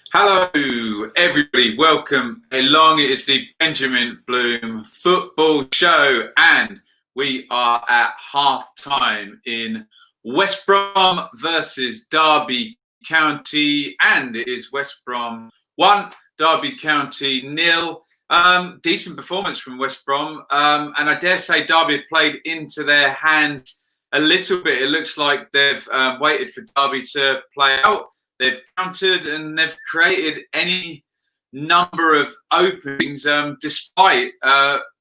Hello, everybody. Welcome along. It is the Benjamin Bloom Football Show, and we are at half-time in West Brom versus Derby County, and it is West Brom 1, Derby County 0. Decent performance from West Brom, and I dare say Derby have played into their hands a little bit. It looks like they've waited for Derby to play out. They've countered and they've created any number of openings despite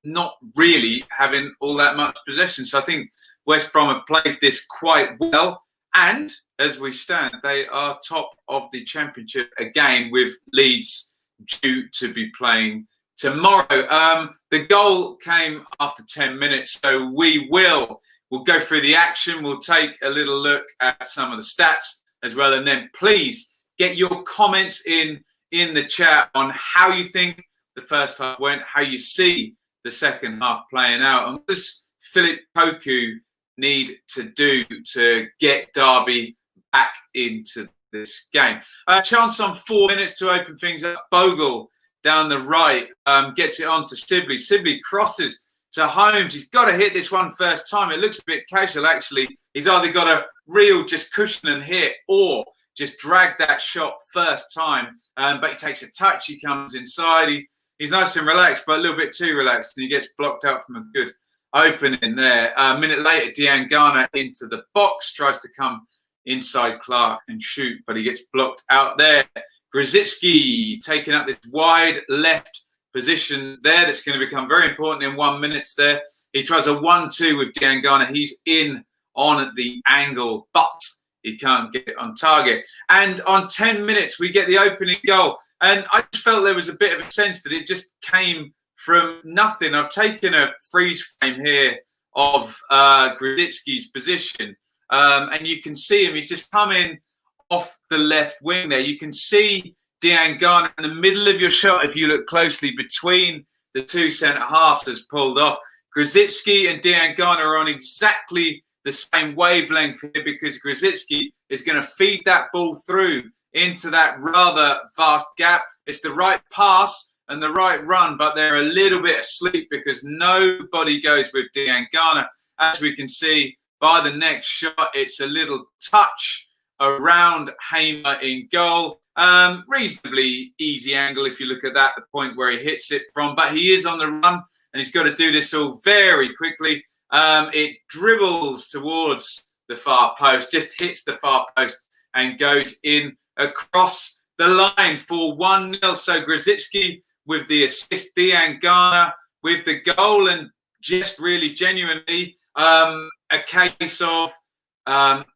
not really having all that much possession. So I think West Brom have played this quite well. And as we stand, they are top of the Championship again, with Leeds due to be playing tomorrow. The goal came after 10 minutes, so we'll go through the action. We'll take a little look at some of the stats as well, and then please get your comments in the chat on how you think the first half went, how you see the second half playing out, and what does Philip Poku need to do to get Derby back into this game. Chance on 4 minutes to open things up. Bogle down the right gets it on to Sibley. Sibley crosses to Holmes. He's got to hit this one first time. It looks a bit casual, actually. He's either got a real just cushion and hit, or just drag that shot first time. But he takes a touch. He comes inside. He's nice and relaxed, but a little bit too relaxed, and he gets blocked out from a good opening there. A minute later, Diangana into the box, tries to come inside Clark and shoot, but he gets blocked out there. Grzycki taking up this wide left position there that's going to become very important in 1 minute there. He tries a 1-2 with Diangana. He's in on the angle, but he can't get it on target. And on 10 minutes, we get the opening goal. And I just felt there was a bit of a sense that it just came from nothing. I've taken a freeze frame here of Grzycki's position, and you can see him. He's just coming off the left wing there. You can see Diangana in the middle of your shot, if you look closely, between the two centre-halves has pulled off. Grzycki and Diangana are on exactly the same wavelength here, because Grzycki is going to feed that ball through into that rather vast gap. It's the right pass and the right run, but they're a little bit asleep because nobody goes with Diangana. As we can see by the next shot, it's a little touch around Hamer in goal. Reasonably easy angle if you look at that, the point where he hits it from, but he is on the run and he's got to do this all very quickly. It dribbles towards the far post, just hits the far post and goes in across the line for 1-0. So Grzycki with the assist, Diangana with the goal, and just really genuinely a case of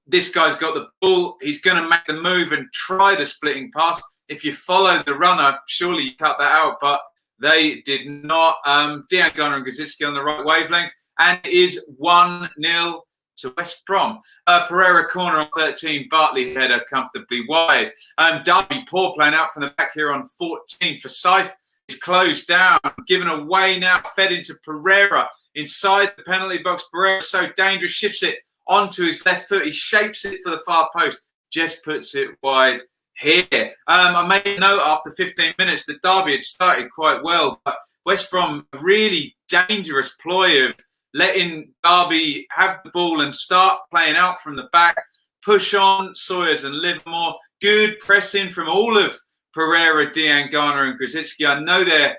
this guy's got the ball. He's going to make the move and try the splitting pass. If you follow the runner, surely you cut that out, but they did not. Diangana and Grzycki on the right wavelength, and it is 1-0 to West Brom. Pereira corner on 13, Bartley header comfortably wide. Derby poor playing out from the back here on 14. Forsyth is closed down, given away now, fed into Pereira inside the penalty box. Pereira so dangerous, shifts it onto his left foot. He shapes it for the far post, just puts it wide here. I made a note after 15 minutes that Derby had started quite well, but West Brom, a really dangerous ploy of letting Derby have the ball and start playing out from the back, push on Sawyers and Livermore. Good pressing from all of Pereira, Diangana and Grzycki. I know they're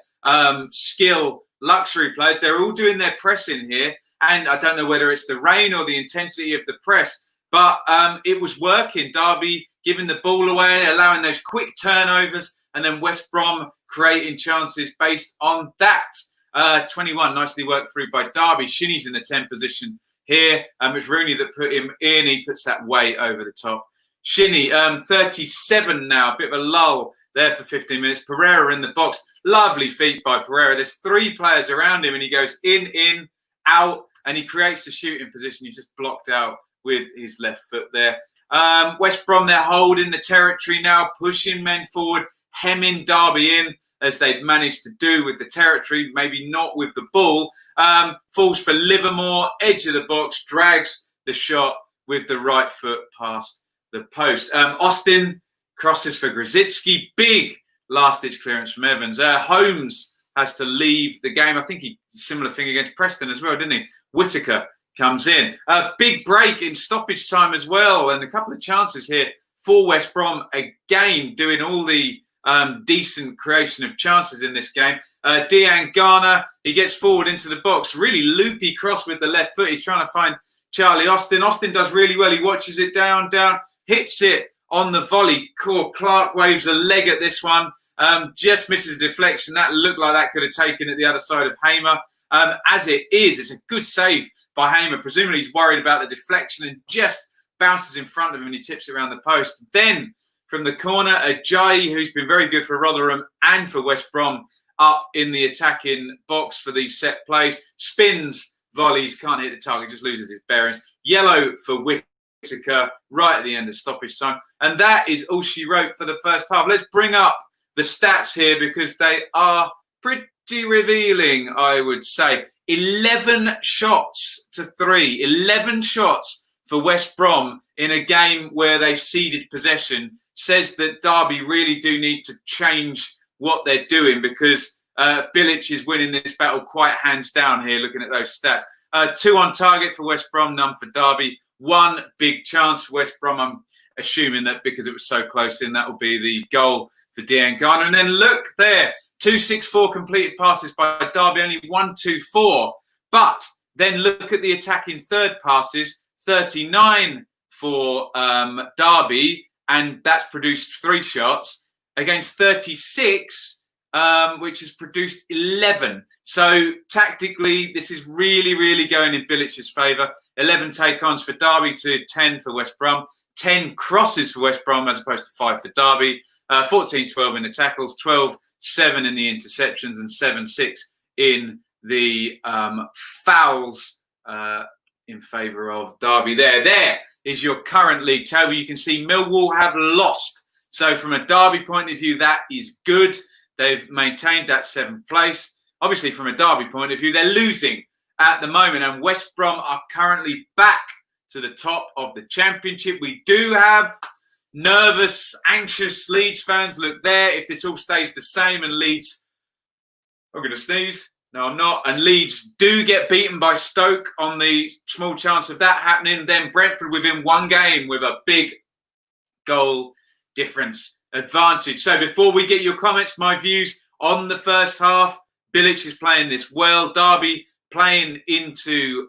skill luxury players. They're all doing their pressing here, and I don't know whether it's the rain or the intensity of the press, but it was working. Derby giving the ball away, allowing those quick turnovers, and then West Brom creating chances based on that. 21, nicely worked through by Derby. Shinnie's in the 10 position here. It's Rooney that put him in. He puts that way over the top. Shinnie, 37 now, a bit of a lull there for 15 minutes. Pereira in the box. Lovely feet by Pereira. There's three players around him, and he goes in, out, and he creates the shooting position. He's just blocked out with his left foot there. West Brom, they're holding the territory now, pushing men forward, hemming Derby in, as they've managed to do with the territory, maybe not with the ball. Falls for Livermore, edge of the box, drags the shot with the right foot past the post. Austin crosses for Grzycki. Big last-ditch clearance from Evans. Holmes has to leave the game. I think he did a similar thing against Preston as well, didn't he? Whittaker comes in. A big break in stoppage time as well, and a couple of chances here for West Brom, again doing all the decent creation of chances in this game. Dean Garner, he gets forward into the box. Really loopy cross with the left foot. He's trying to find Charlie Austin. Austin does really well. He watches it down, hits it on the volley. Clark waves a leg at this one. Just misses a deflection. That looked like that could have taken it the other side of Hamer. As it is, it's a good save by Hamer. Presumably he's worried about the deflection and just bounces in front of him and he tips it around the post. Then from the corner, Ajayi, who's been very good for Rotherham and for West Brom, up in the attacking box for these set plays. Spins, volleys, can't hit the target, just loses his bearings. Yellow for Whittaker right at the end of stoppage time. And that is all she wrote for the first half. Let's bring up the stats here because they are pretty revealing, I would say. 11 shots to 3. 11 shots for West Brom in a game where they ceded possession says that Derby really do need to change what they're doing because Bilic is winning this battle quite hands down here, looking at those stats. 2 on target for West Brom, none for Derby. 1 big chance for West Brom. I'm assuming that because it was so close in, that will be the goal for Dean Garner. And then look there, 2-6-4 completed passes by Derby, only 1-2-4. But then look at the attacking third passes, 39 for Derby, and that's produced 3 shots against 36, which has produced 11. So tactically, this is really, really going in Bilic's favour. 11 take-ons for Derby to 10 for West Brom. 10 crosses for West Brom as opposed to 5 for Derby. 14-12 in the tackles, 12-7 in the interceptions, and 7-6 in the fouls in favour of Derby. There is your current league table. You can see Millwall have lost. So from a Derby point of view, that is good. They've maintained that 7th place. Obviously, from a Derby point of view, they're losing at the moment. And West Brom are currently back to the top of the Championship. We do have nervous, anxious Leeds fans. Look there. If this all stays the same and Leeds... I'm going to sneeze. No, I'm not. And Leeds do get beaten by Stoke on the small chance of that happening. Then Brentford within 1 game with a big goal difference advantage. So before we get your comments, my views on the first half, Bilic is playing this well. Derby playing into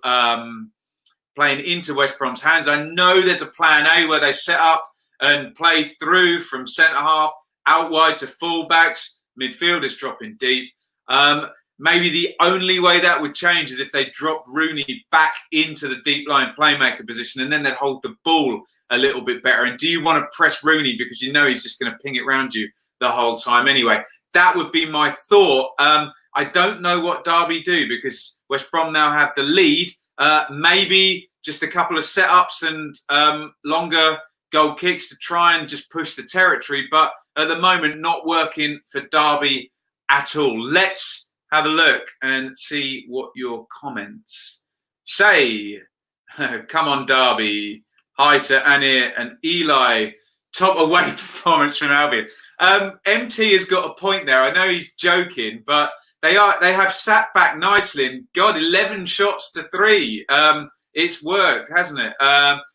West Brom's hands. I know there's a plan A where they set up and play through from centre half out wide to fullbacks. Midfielders dropping deep. Maybe the only way that would change is if they dropped Rooney back into the deep line playmaker position and then they'd hold the ball a little bit better. And do you want to press Rooney because you know he's just going to ping it around you the whole time anyway? That would be my thought. I don't know what Derby do because West Brom now have the lead. Maybe just a couple of setups and longer goal kicks to try and just push the territory. But at the moment, not working for Derby at all. Let's have a look and see what your comments say. Come on, Derby. Hi to Anir and Eli. Top away performance from Albion. MT has got a point there. I know he's joking, but they have sat back nicely. And God, 11 shots to 3. It's worked, hasn't it?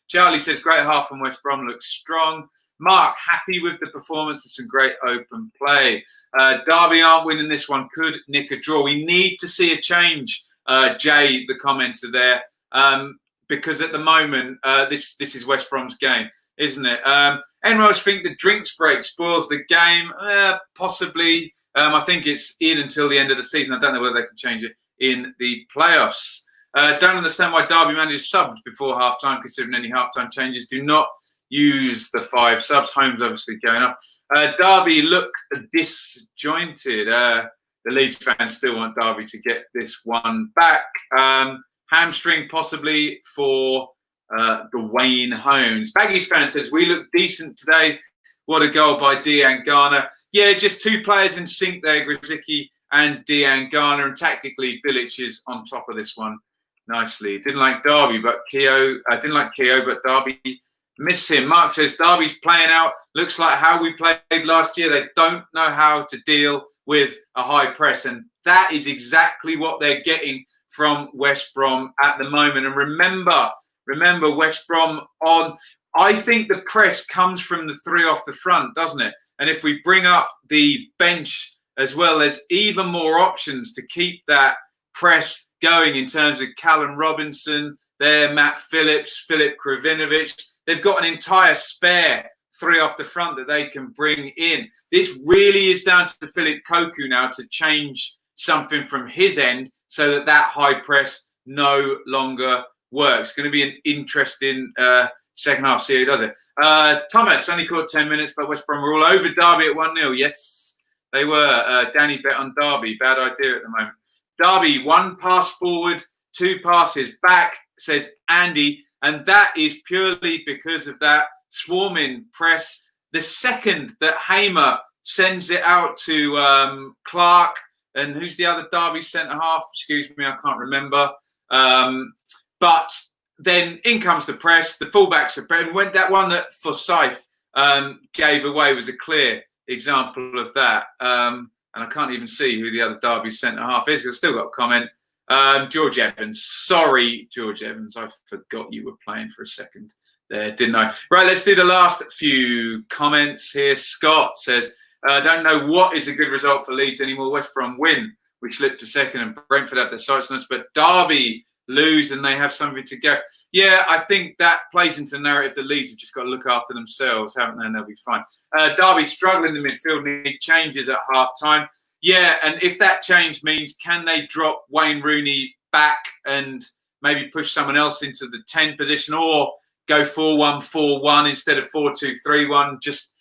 Charlie says, great half from West Brom, looks strong. Mark, happy with the performance. It's some great open play. Derby aren't winning this one. Could nick a draw. We need to see a change, Jay, the commenter there, because at the moment, this is West Brom's game, isn't it? Enrose think the drinks break spoils the game. Possibly. I think it's in until the end of the season. I don't know whether they can change it in the playoffs. Don't understand why Derby managed subbed before half-time, considering any half-time changes do not use the 5 subs. Holmes obviously going up. Derby look disjointed. The Leeds fans still want Derby to get this one back. Hamstring possibly for the Wayne Holmes. Baggies fan says, we look decent today. What a goal by Dean Garner. Yeah, just 2 players in sync there, Grzycki and Dean Garner. And tactically, Bilic is on top of this one nicely. Didn't like Derby, but Keogh, but Derby miss him. Mark says Derby's playing out. Looks like how we played last year. They don't know how to deal with a high press, and that is exactly what they're getting from West Brom at the moment. And remember West Brom on. I think the press comes from the three off the front, doesn't it? And if we bring up the bench as well, there's even more options to keep that press going in terms of Callum Robinson, there, Matt Phillips, Filip Kravinovic. They've got an entire spare three off the front that they can bring in. This really is down to Philip Koku now to change something from his end so that that high press no longer works. It's going to be an interesting second half. See who does it. Thomas only caught 10 minutes, but West Brom were all over Derby at 1-0. Yes, they were. Danny bet on Derby. Bad idea at the moment. Derby, 1 pass forward, 2 passes back, says Andy. And that is purely because of that swarming press. The second that Hamer sends it out to Clark, and who's the other Derby centre-half? Excuse me, I can't remember. But then in comes the press. The fullbacks are and went that one that Forsyth gave away was a clear example of that. And I can't even see who the other Derby centre-half is because I've still got a comment. George Evans. Sorry, George Evans. I forgot you were playing for a second there, didn't I? Right, let's do the last few comments here. Scott says, I don't know what is a good result for Leeds anymore. West Brom win. We slipped to second and Brentford have their sights on us, but Derby lose and they have something to go. Yeah, I think that plays into the narrative that Leeds have just got to look after themselves, haven't they? And they'll be fine. Derby struggling in the midfield, need changes at half-time. Yeah, and if that change means can they drop Wayne Rooney back and maybe push someone else into the 10 position or go 4-1-4-1 instead of 4-2-3-1, just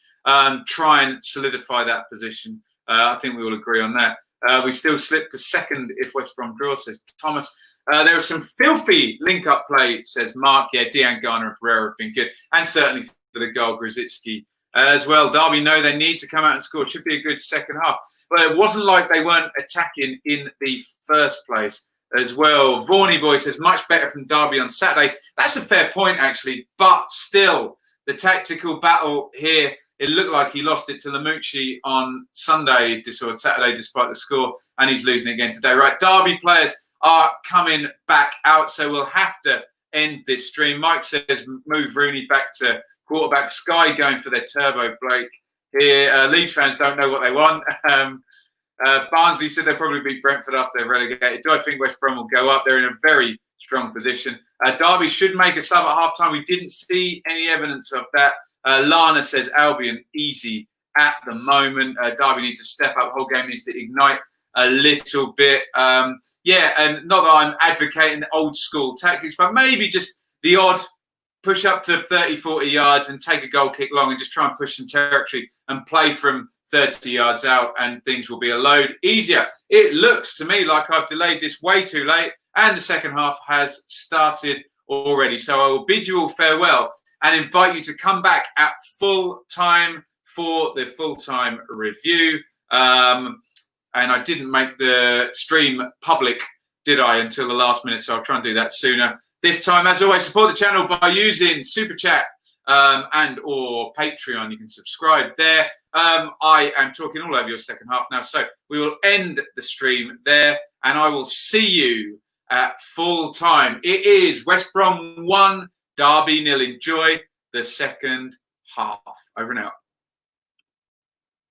try and solidify that position. I think we all agree on that. We still slip to second if West Brom draw, says Thomas. There was some filthy link-up play, says Mark. Yeah, Dean Garner and Pereira have been good. And certainly for the goal, Grzycki as well. Derby know they need to come out and score. It should be a good second half. But it wasn't like they weren't attacking in the first place as well. Vorney Boy says, much better from Derby on Saturday. That's a fair point, actually. But still, the battle here, it looked like he lost it to Lamucci on Saturday, despite the score. And he's losing again today. Right, Derby players are coming back out. So we'll have to end this stream. Mike says, move Rooney back to quarterback. Sky going for their turbo break here. Leeds fans don't know what they want. Barnsley said they'll probably beat Brentford after they're relegated. Do I think West Brom will go up? They're in a very strong position. Derby should make a sub at half-time. We didn't see any evidence of that. Lana says Albion easy at the moment. Derby need to step up. The whole game needs to ignite a little bit. Yeah, and not that I'm advocating the old school tactics, but maybe just the odd push up to 30, 40 yards and take a goal kick long and just try and push some territory and play from 30 yards out and things will be a load easier. It looks to me like I've delayed this way too late and the second half has started already. So I will bid you all farewell and invite you to come back at full time for the full-time review. And I didn't make the stream public, did I, until the last minute, so I'll try and do that sooner. This time, as always, support the channel by using Super Chat and or Patreon. You can subscribe there. I am talking all over your second half now, so we will end the stream there, and I will see you at full time. It is West Brom 1, Derby 0. Enjoy the second half. Over and out.